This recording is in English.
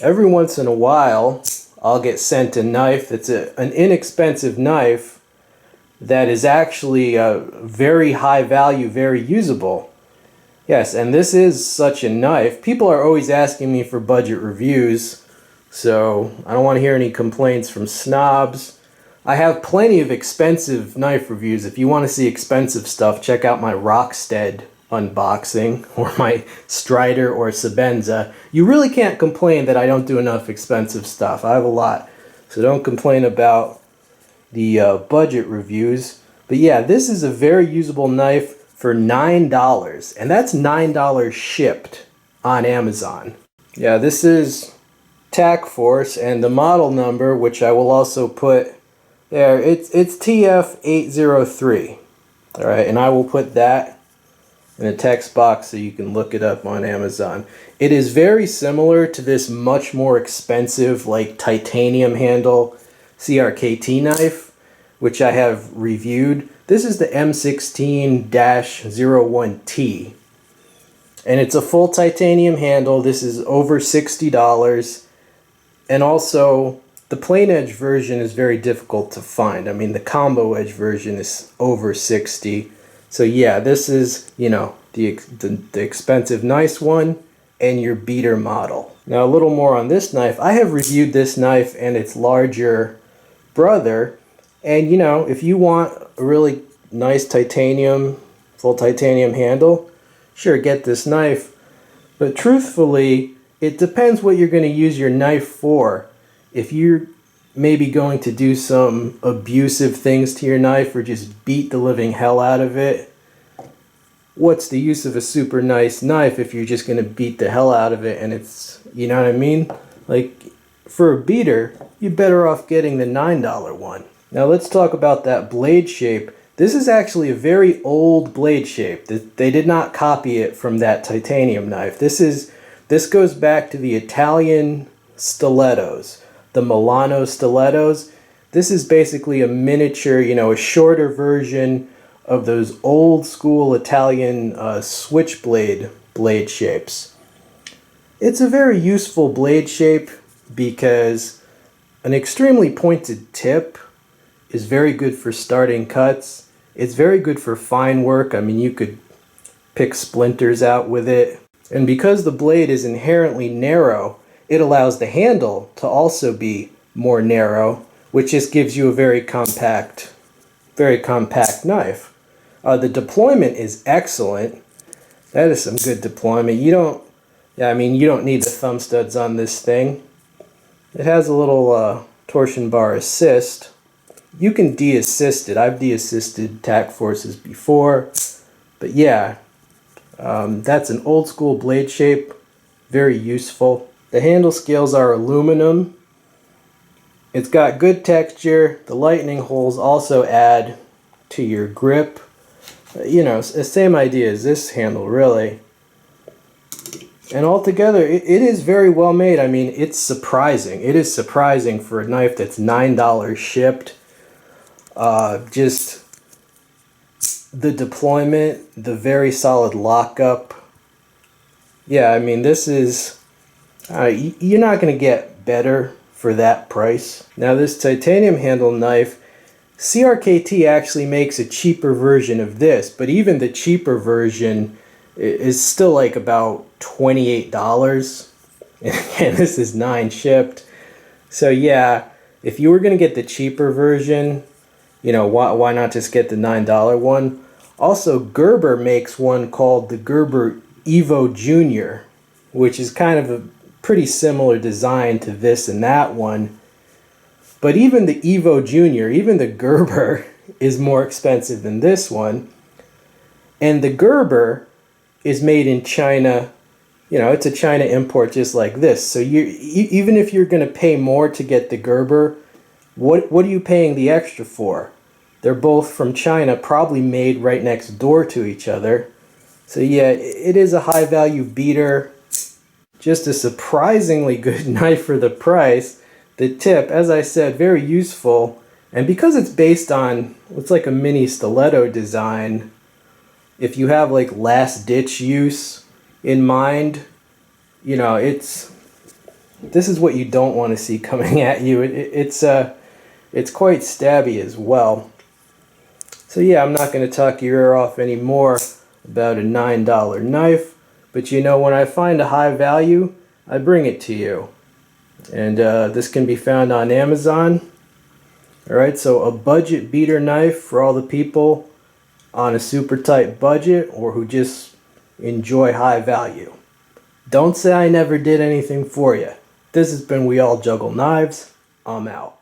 Every once in a while, I'll get sent a knife that's an inexpensive knife that is actually very high value, very usable. Yes, and this is such a knife. People are always asking me for budget reviews, so I don't want to hear any complaints from snobs. I have plenty of expensive knife reviews. If you want to see expensive stuff, check out my Rockstead unboxing or my Strider or Sebenza. You really can't complain that I don't do enough expensive stuff. I have a lot, so don't complain about the budget reviews. But yeah, this is a very usable knife for $9, and that's $9 shipped on Amazon. Yeah, this is Tac Force, and the model number, which I will also put there, it's TF-803. All right, and I will put that in a text box so you can look it up on Amazon. It is very similar to this much more expensive, like titanium handle CRKT knife, which I have reviewed. This is the M16-01Ti, and it's a full titanium handle. This is over $60, and also the plain edge version is very difficult to find. I mean, the combo edge version is over $60. So yeah, this is, you know, the expensive nice one and your beater model. Now a little more on this knife. I have reviewed this knife and its larger brother, and you know, if you want a really nice titanium, full titanium handle, sure, get this knife. But truthfully, it depends what you're going to use your knife for. If you're maybe going to do some abusive things to your knife or just beat the living hell out of it, what's the use of a super nice knife if you're just going to beat the hell out of it and it's, you know what I mean? Like, for a beater, you're better off getting the $9 one. Now let's talk about that blade shape. This is actually a very old blade shape. They did not copy it from that titanium knife. This goes back to the Italian stilettos, the Milano stilettos. This is basically a miniature, you know, a shorter version of those old school Italian switchblade blade shapes. It's a very useful blade shape because an extremely pointed tip is very good for starting cuts. It's very good for fine work. I mean, you could pick splinters out with it. And because the blade is inherently narrow, it allows the handle to also be more narrow, which just gives you a very compact knife. The deployment is excellent. That is some good deployment. You don't need the thumb studs on this thing. It has a little torsion bar assist. You can de-assist it. I've de-assisted Tac Forces before. But yeah, that's an old school blade shape. Very useful. The handle scales are aluminum. It's got good texture. The lightning holes also add to your grip. You know, same idea as this handle, really. And altogether, it is very well made. I mean, it's surprising. It is surprising for a knife that's $9 shipped. Just the deployment, the very solid lockup. Yeah, I mean, this is... you're not going to get better for that price. Now, this titanium handle knife, CRKT actually makes a cheaper version of this, but even the cheaper version is still like about $28. And this is $9 shipped. So yeah, if you were going to get the cheaper version, you know, why not just get the $9 one? Also, Gerber makes one called the Gerber Evo Junior, which is kind of a pretty similar design to this and that one. But even the Evo Junior, even the Gerber, is more expensive than this one. And the Gerber is made in China. You know, it's a China import just like this. So even if you're going to pay more to get the Gerber, what are you paying the extra for? They're both from China, probably made right next door to each other. So yeah, it is a high value beater. Just a surprisingly good knife for the price. The tip, as I said, very useful. And because it's based on, it's like a mini stiletto design, if you have like last ditch use in mind, you know, it's This is what you don't want to see coming at you. It's quite stabby as well. So yeah, I'm not going to talk your ear off anymore about a $9 knife, but you know, when I find a high value, I bring it to you. And this can be found on Amazon. Alright, so a budget beater knife for all the people on a super tight budget or who just enjoy high value. Don't say I never did anything for you. This has been We All Juggle Knives. I'm out.